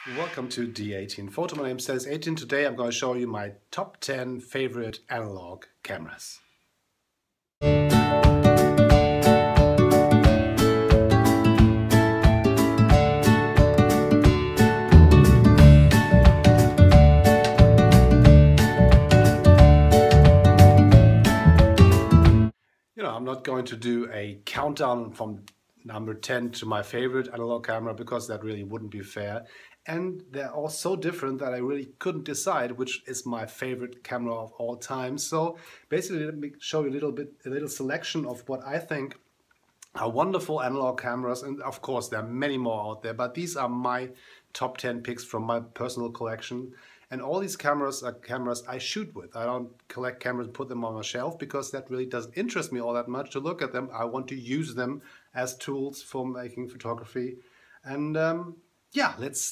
Welcome to D18-Foto. My name is D18. Today I'm going to show you my top 10 favorite analog cameras. I'm not going to do a countdown from number 10 to my favorite analog camera because that really wouldn't be fair. And they're all so different that I really couldn't decide which is my favorite camera of all time. So basically, let me show you a little selection of what I think are wonderful analog cameras. And of course, there are many more out there, but these are my top 10 picks from my personal collection. And all these cameras are cameras I shoot with. I don't collect cameras and put them on my shelf because that really doesn't interest me all that much to look at them. I want to use them as tools for making photography. And yeah, let's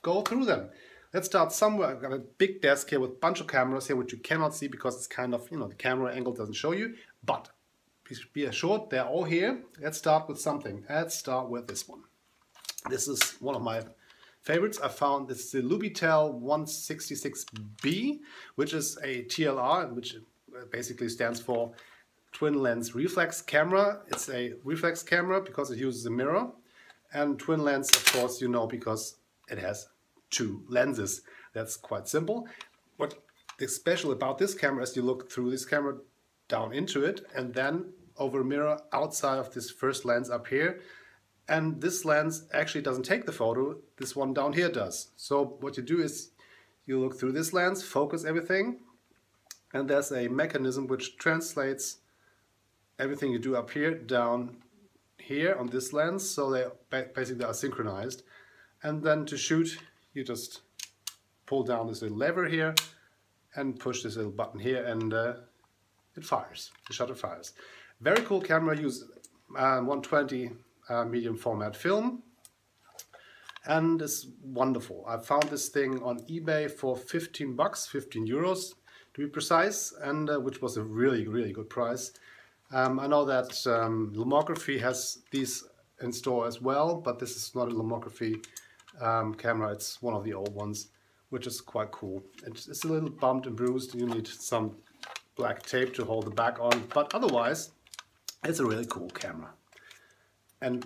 go through them. Let's start somewhere. I've got a big desk here with a bunch of cameras here, which you cannot see because it's kind of, the camera angle doesn't show you. But be assured, they're all here. Let's start with something. Let's start with this one. This is one of my favorites. I found this is the Lubitel 166B, which is a TLR, which basically stands for twin lens reflex camera. It's a reflex camera because it uses a mirror, and twin lens, of course, because it has two lenses. That's quite simple. What is special about this camera is you look through this camera down into it and then over a mirror outside of this first lens up here. And this lens actually doesn't take the photo, this one down here does. So what you do is you look through this lens, focus everything, and there's a mechanism which translates everything you do up here down here on this lens, so they basically are synchronized. And then to shoot, you just pull down this little lever here and push this little button here, and it fires, the shutter fires. Very cool camera, use 120 medium format film, and it's wonderful. I found this thing on eBay for 15 bucks, 15 euros to be precise, and which was a really good price. I know that Lomography has these in store as well, but this is not a Lomography camera. It's one of the old ones, which is quite cool. It's a little bumped and bruised. You need some black tape to hold the back on, but otherwise it's a really cool camera. And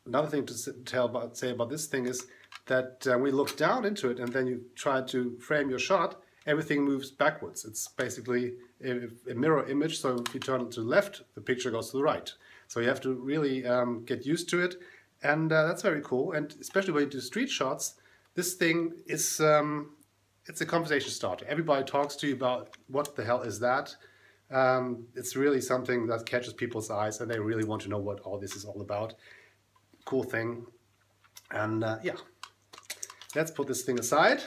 another thing to say about this thing is that when you look down into it and then you try to frame your shot, everything moves backwards. It's basically a mirror image, so if you turn it to the left, the picture goes to the right. So you have to really get used to it, and that's very cool. And especially when you do street shots, this thing is it's a conversation starter. Everybody talks to you about what the hell is that. It's really something that catches people's eyes, and they really want to know what all this is all about. Cool thing. And yeah, let's put this thing aside.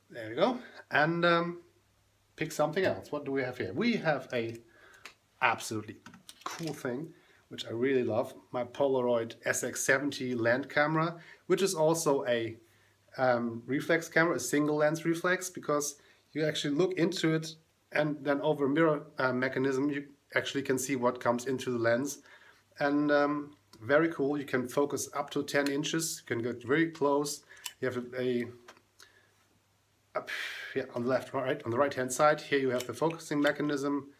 There we go. And pick something else. What do we have here? We have a absolutely cool thing, which I really love. My Polaroid SX70 land camera, which is also a reflex camera, a single lens reflex, because you actually look into it, and then over a mirror mechanism, you actually can see what comes into the lens. And very cool. You can focus up to 10 inches. You can get very close. You have up here on the left, right, on the right-hand side. Here you have the focusing mechanism.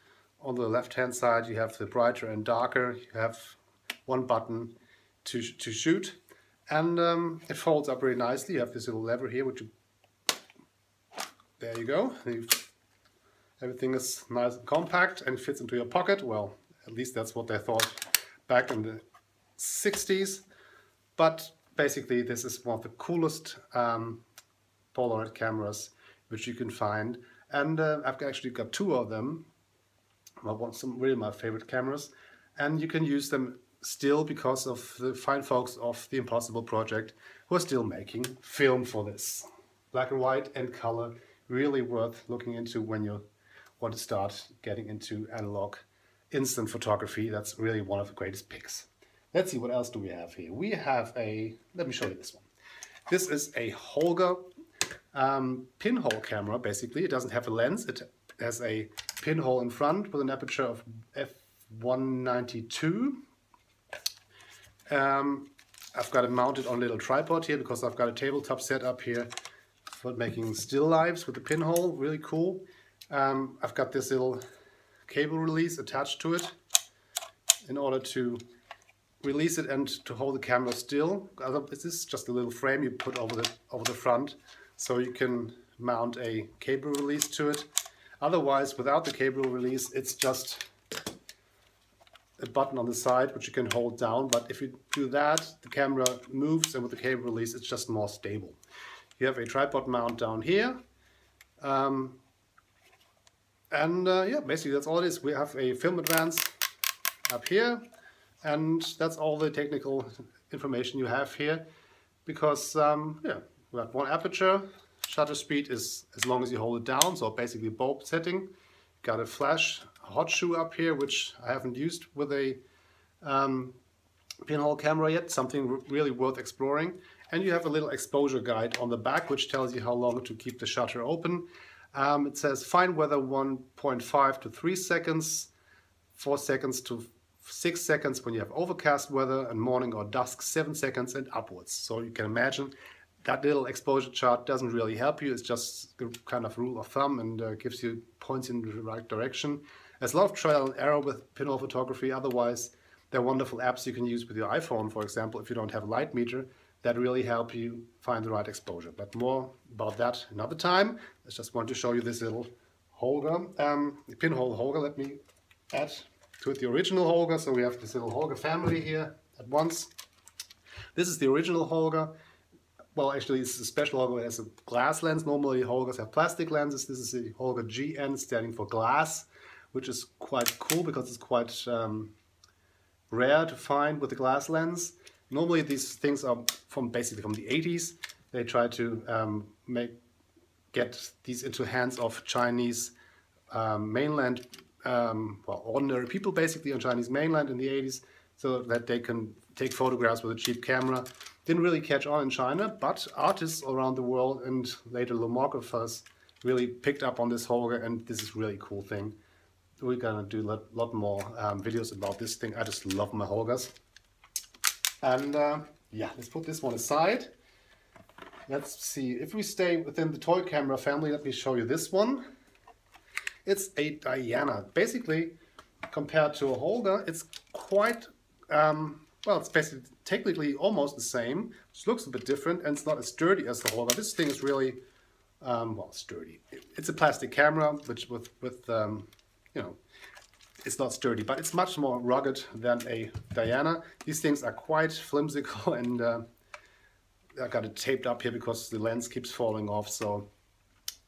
On the left-hand side, you have the brighter and darker. You have one button to shoot, and it folds up very nicely. You have this little lever here, which you there you go. Everything is nice and compact and fits into your pocket. Well, at least that's what they thought back in the 60s. But basically, this is one of the coolest Polaroid cameras which you can find. And I've actually got two of them. Some really my favorite cameras. And you can use them still because of the fine folks of the Impossible Project who are still making film for this. Black and white and color. Really worth looking into when you want to start getting into analog instant photography. That's really one of the greatest picks. Let's see, what else do we have here? We have let me show you this one. This is a Holga pinhole camera, basically. It doesn't have a lens. It has a pinhole in front with an aperture of f1.92. I've got it mounted on a little tripod here because I've got a tabletop set up here for making still lifes with the pinhole, really cool. I've got this little cable release attached to it in order to release it and to hold the camera still. This is just a little frame you put over the front, so you can mount a cable release to it. Otherwise, without the cable release, it's just a button on the side which you can hold down, but if you do that, the camera moves, and with the cable release it's just more stable. You have a tripod mount down here, yeah, basically that's all it is. We have a film advance up here, and that's all the technical information you have here, because yeah, we have one aperture, shutter speed is as long as you hold it down, so basically bulb setting. Got a flash hot shoe up here, which I haven't used with a pinhole camera yet, something really worth exploring. And you have a little exposure guide on the back, which tells you how long to keep the shutter open. It says fine weather 1.5 to 3 seconds, 4 seconds to 6 seconds when you have overcast weather, and morning or dusk 7 seconds and upwards. So you can imagine that little exposure chart doesn't really help you. It's just a kind of rule of thumb, and gives you points in the right direction. There's a lot of trial and error with pinhole photography. Otherwise, there are wonderful apps you can use with your iPhone, for example, if you don't have a light meter, that really help you find the right exposure. But more about that another time. I just want to show you this little holder, the pinhole holder. Let me add to it the original holder. So we have this little holder family here at once. This is the original holder. Well, actually, it's a special holder. It has a glass lens. Normally, holders have plastic lenses. This is the holder GN, standing for glass, which is quite cool because it's quite rare to find with the glass lens. Normally, these things are basically from the 80s. They try to get these into hands of Chinese mainland, well, ordinary people basically on Chinese mainland in the 80s, so that they can take photographs with a cheap camera. Didn't really catch on in China, but artists around the world and later lomographers really picked up on this holder, and this is really cool thing. We're gonna do a lot more videos about this thing. I just love my holders. And yeah, let's put this one aside. Let's see, if we stay within the toy camera family, let me show you this one. It's a Diana. Basically, compared to a holder, it's quite well, it's basically technically almost the same. It looks a bit different, and it's not as sturdy as the holder. This thing is really, well, sturdy. It's a plastic camera, which with you know, it's not sturdy, but it's much more rugged than a Diana. These things are quite flimsical, and I got it taped up here because the lens keeps falling off. So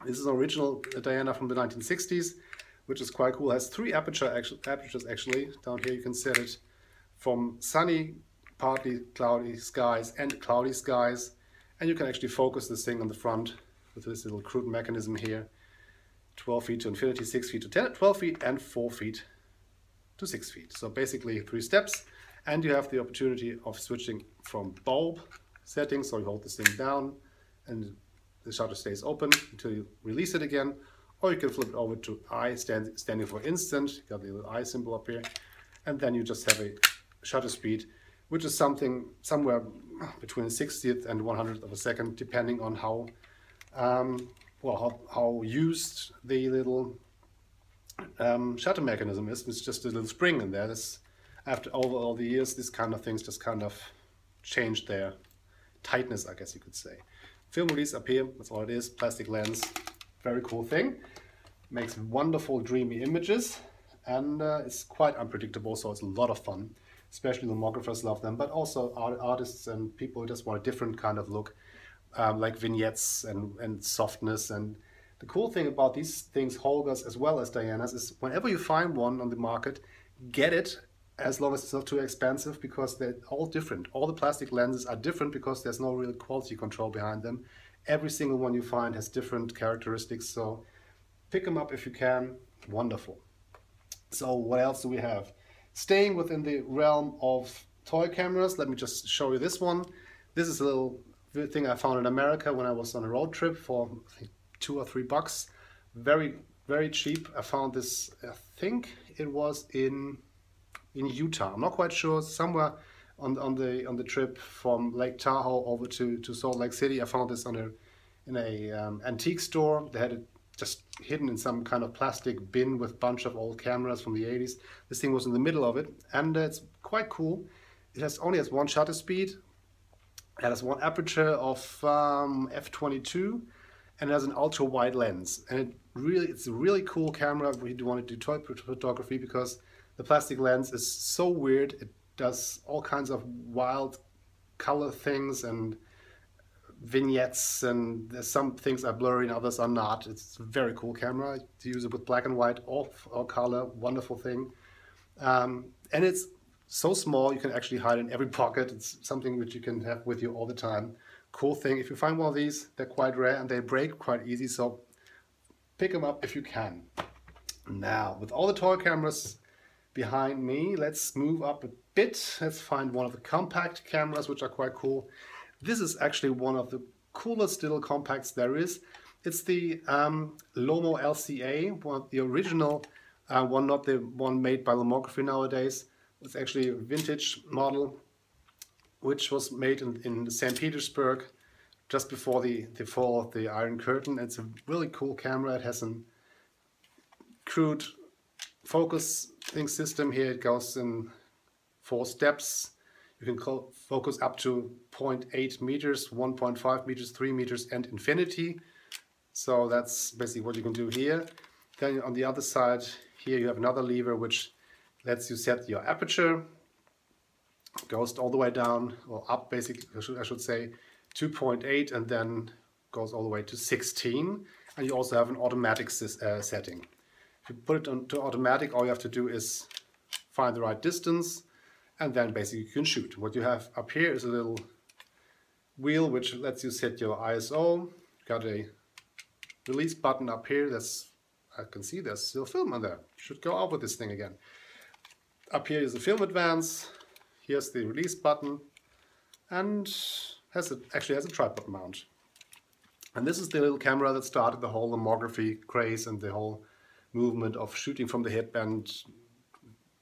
this is an original Diana from the 1960s, which is quite cool. It has 3 apertures actually. Down here you can set it from sunny, partly cloudy skies and cloudy skies, and you can actually focus this thing on the front with this little crude mechanism here. 12 feet to infinity, 6 feet to 12 feet, and 4 feet to 6 feet. So basically 3 steps, and you have the opportunity of switching from bulb settings, so you hold this thing down and the shutter stays open until you release it again, or you can flip it over to I, standing for instant. You got the little I symbol up here, and then you just have a shutter speed, which is somewhere between 60th and 100th of a second, depending on how well, how used the little shutter mechanism is. It's just a little spring in there. After over all the years, these kind of things just kind of changed their tightness, I guess you could say. Film release up here, that's all it is. Plastic lens, very cool thing. Makes wonderful, dreamy images, and it's quite unpredictable, so it's a lot of fun. Especially lomographers love them, but also artists and people who just want a different kind of look, like vignettes and softness. And the cool thing about these things, holders as well as Dianas, is whenever you find one on the market, get it, as long as it's not too expensive, because they're all different. All the plastic lenses are different because there's no real quality control behind them. Every single one you find has different characteristics, so pick them up if you can. Wonderful. So what else do we have? Staying within the realm of toy cameras, let me just show you this one. This is a little thing I found in America when I was on a road trip for, I think, $2 or $3. Very, very cheap. I found this, I think it was in Utah. I'm not quite sure, somewhere on the trip from Lake Tahoe over to Salt Lake City. I found this in a antique store. They had it just hidden in some kind of plastic bin with a bunch of old cameras from the 80s. This thing was in the middle of it, and it's quite cool. It only has one shutter speed. It has one aperture of f/22, and it has an ultra wide lens. And it's a really cool camera when you want to do toy photography, because the plastic lens is so weird. It does all kinds of wild color things and vignettes, and there's some things are blurry and others are not. It's a very cool camera to use it with black and white or color. Wonderful thing. And it's so small you can actually hide in every pocket. It's something which you can have with you all the time. Cool thing. If you find one of these, they're quite rare and they break quite easy, so pick them up if you can. Now, with all the toy cameras behind me, let's move up a bit. Let's find one of the compact cameras, which are quite cool. This is actually one of the coolest little compacts there is. It's the Lomo Lca, the original one, not the one made by Lomography nowadays. It's actually a vintage model, which was made in St. Petersburg just before the fall of the Iron Curtain. It's a really cool camera. It has a crude focusing system here. It goes in 4 steps. You can focus up to 0.8 meters, 1.5 meters, 3 meters, and infinity. So that's basically what you can do here. Then on the other side, here you have another lever which lets you set your aperture. It goes all the way down, or up basically, I should say, 2.8, and then goes all the way to 16. And you also have an automatic setting. If you put it onto automatic, all you have to do is find the right distance, and then basically you can shoot. What you have up here is a little wheel which lets you set your ISO. Got a release button up here. I can see there's still film on there. Should go out with this thing again. Up here is the film advance. Here's the release button, and actually has a tripod mount. And this is the little camera that started the whole lomography craze and the whole movement of shooting from the hip and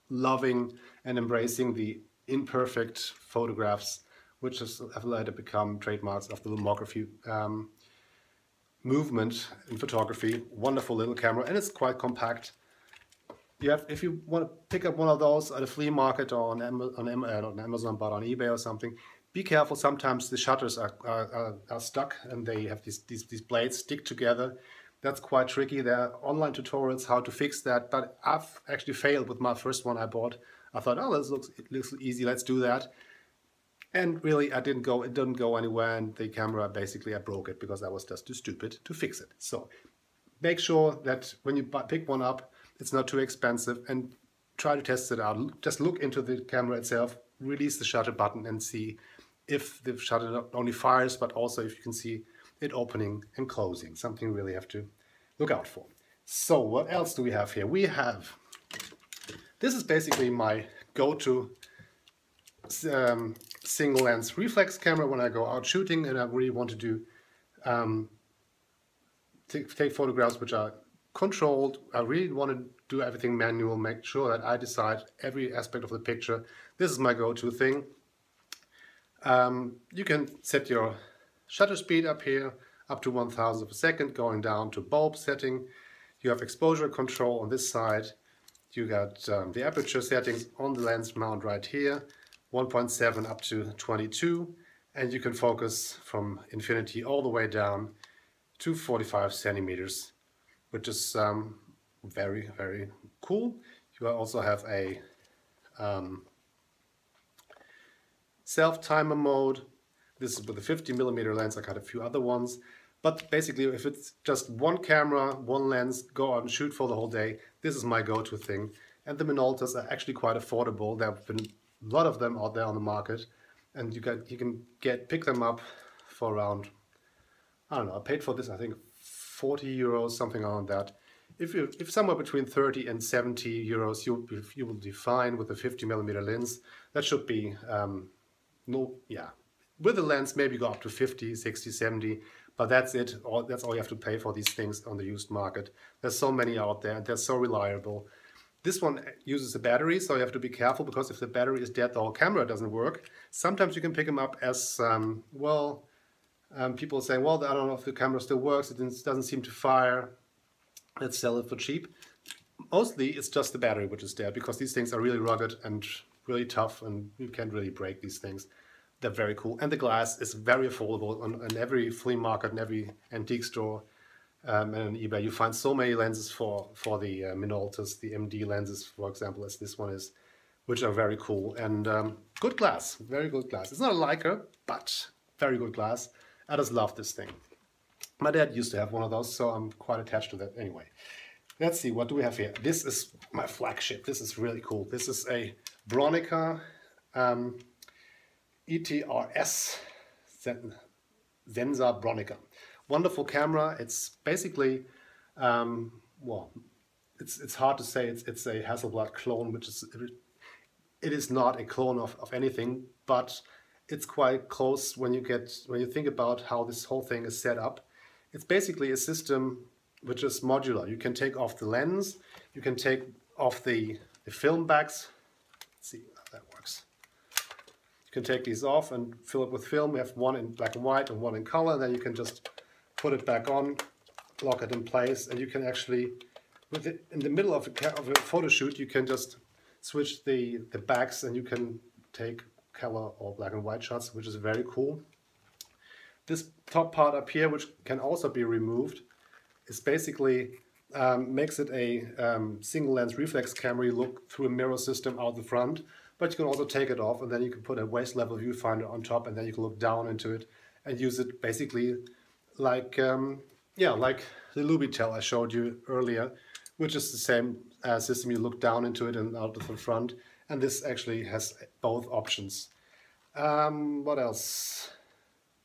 loving and embracing the imperfect photographs, which have later become trademarks of the lomography movement in photography. Wonderful little camera, and it's quite compact. If you want to pick up one of those at a flea market or on Amazon, but on eBay or something, be careful. Sometimes the shutters are stuck and they have these blades stick together. That's quite tricky. There are online tutorials how to fix that, but I've actually failed with my first one I bought. I thought, oh, it looks easy, let's do that. And really, it didn't go anywhere, and the camera, basically I broke it because I was just too stupid to fix it. So make sure that when you pick one up, it's not too expensive, and try to test it out. Just look into the camera itself, release the shutter button, and see if the shutter not only fires, but also if you can see it opening and closing. Something you really have to look out for. So what else do we have here? This is basically my go-to single lens reflex camera when I go out shooting and I really want to do take photographs which are controlled. I really want to do everything manual, make sure that I decide every aspect of the picture. This is my go-to thing. You can set your shutter speed up here up to 1,000th of a second, going down to bulb setting. You have exposure control on this side. You got the aperture settings on the lens mount right here, 1.7 up to 22, and you can focus from infinity all the way down to 45 centimeters, which is very, very cool. You also have a self-timer mode. This is with a 50mm lens. I got a few other ones, but basically if it's just one camera, one lens, go out and shoot for the whole day, this is my go-to thing. And the Minoltas are actually quite affordable. There have been a lot of them out there on the market, and you can pick them up for around, I don't know, I paid for this I think 40 euros, something around that. If somewhere between 30 and 70 euros, you will be fine with a 50mm lens. That should be with the lens maybe go up to 50, 60, 70, but that's it. That's all you have to pay for these things on the used market. There's so many out there and they're so reliable. This one uses a battery, so you have to be careful, because if the battery is dead, the whole camera doesn't work. Sometimes you can pick them up as, people say, well, I don't know if the camera still works, it doesn't seem to fire, let's sell it for cheap. Mostly it's just the battery which is dead, because these things are really rugged and really tough, and you can't really break these things. They're very cool. And the glass is very affordable on every flea market and every antique store. And on eBay you find so many lenses for the Minoltas, the MD lenses, for example, as this one is, which are very cool. And good glass, very good glass. It's not a Leica, but very good glass. I just love this thing. My dad used to have one of those, so I'm quite attached to that anyway. Let's see, what do we have here? This is my flagship. This is really cool. This is a Bronica ETRS Senza Bronica. Wonderful camera. It's basically, well, it's hard to say it's a Hasselblad clone, which is, it is not a clone of anything, but it's quite close when you think about how this whole thing is set up. It's basically a system which is modular. You can take off the lens, you can take off the film backs. Let's see how that works. You can take these off and fill it with film. We have one in black and white and one in color, and then you can just put it back on, lock it in place, and you can actually, in the middle of a photo shoot, you can just switch the backs, and you can take color or black and white shots, which is very cool. This top part up here, which can also be removed, is basically makes it a single lens reflex camera. You look through a mirror system out the front, but you can also take it off, and then you can put a waist level viewfinder on top, and then you can look down into it and use it basically like like the Lubitel I showed you earlier, which is the same system. You look down into it and out of the front, and this actually has both options. What else?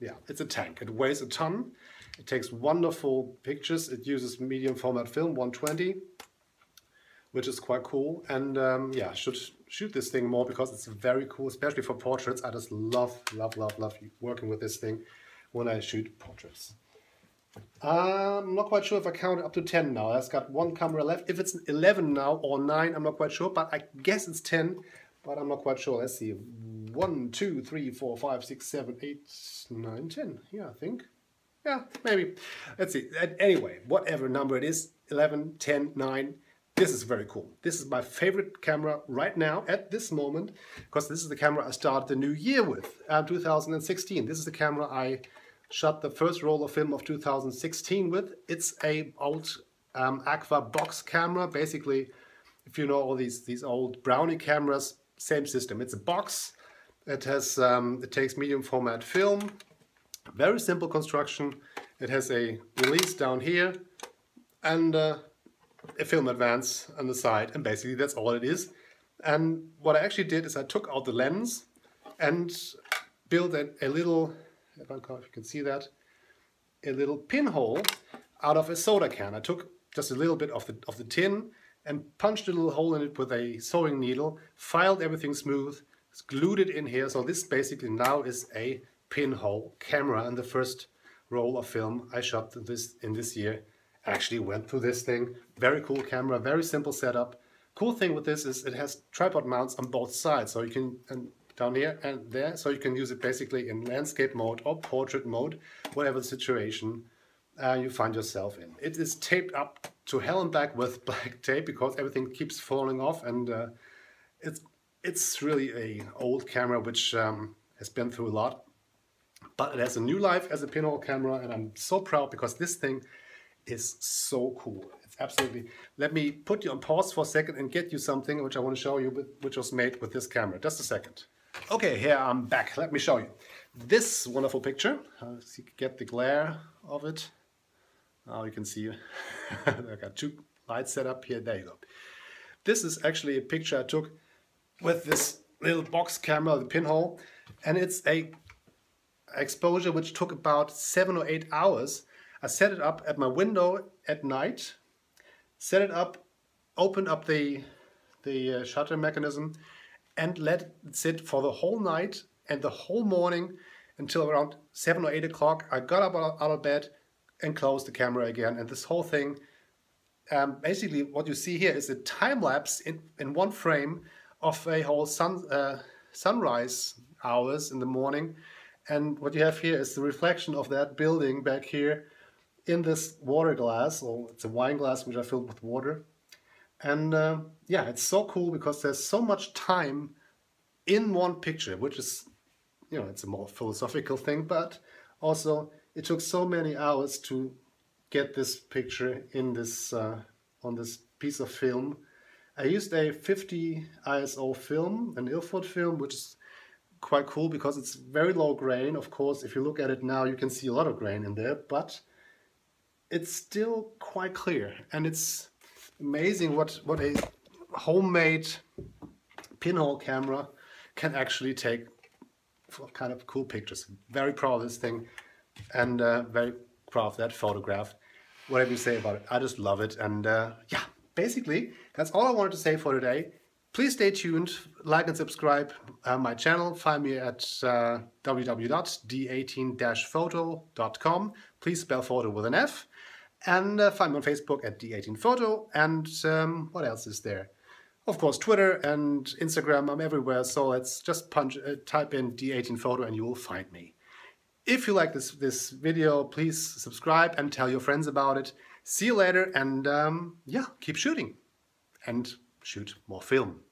Yeah, it's a tank. It weighs a ton. It takes wonderful pictures. It uses medium format film 120, which is quite cool. And yeah, should shoot this thing more, because it's very cool, especially for portraits. I just love working with this thing when I shoot portraits. I'm not quite sure if I counted up to 10 now. I've got one camera left. If it's 11 now or 9, I'm not quite sure, but I guess it's 10, but I'm not quite sure. Let's see. 1, 2, 3, 4, 5, 6, 7, 8, 9, 10. Yeah, I think. Yeah, maybe. Let's see. Anyway, whatever number it is, 11, 10, 9, this is very cool. This is my favorite camera right now at this moment, because this is the camera I started the new year with, 2016. This is the camera I shot the first roll of film of 2016 with. It's a old Aqua box camera. Basically, if you know all these old Brownie cameras, same system. It's a box. It has it takes medium format film. Very simple construction. It has a release down here and a film advance on the side, and basically that's all it is. And what I actually did is I took out the lens and built a little, I don't know if you can see that, a little pinhole out of a soda can. I took just a little bit of the tin and punched a little hole in it with a sewing needle, filed everything smooth, glued it in here. So this basically now is a pinhole camera, and the first roll of film I shot in this year actually went through this thing. Very cool camera, very simple setup. Cool thing with this is it has tripod mounts on both sides, so you can, and down here and there, so you can use it basically in landscape mode or portrait mode, whatever the situation you find yourself in. It is taped up to hell and back with black tape, because everything keeps falling off, and it's really an old camera which has been through a lot. But it has a new life as a pinhole camera, and I'm so proud, because this thing is so cool. It's absolutely... Let me put you on pause for a second and get you something which I want to show you, which was made with this camera. Just a second. Okay, here I'm back. Let me show you this wonderful picture. So you can get the glare of it. Now you can see I got two lights set up here. There you go. This is actually a picture I took with this little box camera, the pinhole, and it's a exposure which took about 7 or 8 hours. I set it up at my window at night, set it up, opened up the shutter mechanism, and let it sit for the whole night and the whole morning until around 7 or 8 o'clock. I got up out of bed and closed the camera again, and this whole thing basically what you see here is a time lapse in one frame of a whole sunrise hours in the morning. And what you have here is the reflection of that building back here in this water glass, or it's a wine glass which I filled with water. And yeah, it's so cool because there's so much time in one picture, which is, you know, it's a more philosophical thing, but also it took so many hours to get this picture in this on this piece of film. I used a 50 ISO film, an Ilford film, which is quite cool because it's very low grain. Of course, if you look at it now, you can see a lot of grain in there, but it's still quite clear. And it's amazing what a homemade pinhole camera can actually take for kind of cool pictures. Very proud of this thing, and very proud of that photograph. Whatever you say about it, I just love it. And yeah, basically that's all I wanted to say for today. Please stay tuned, like and subscribe my channel. Find me at www.d18-Foto.com. Please spell photo with an F. And find me on Facebook at D18-Foto. And what else is there? Of course, Twitter and Instagram. I'm everywhere. So let's just type in D18-Foto and you will find me. If you like this video, please subscribe and tell your friends about it. See you later, and yeah, keep shooting and shoot more film.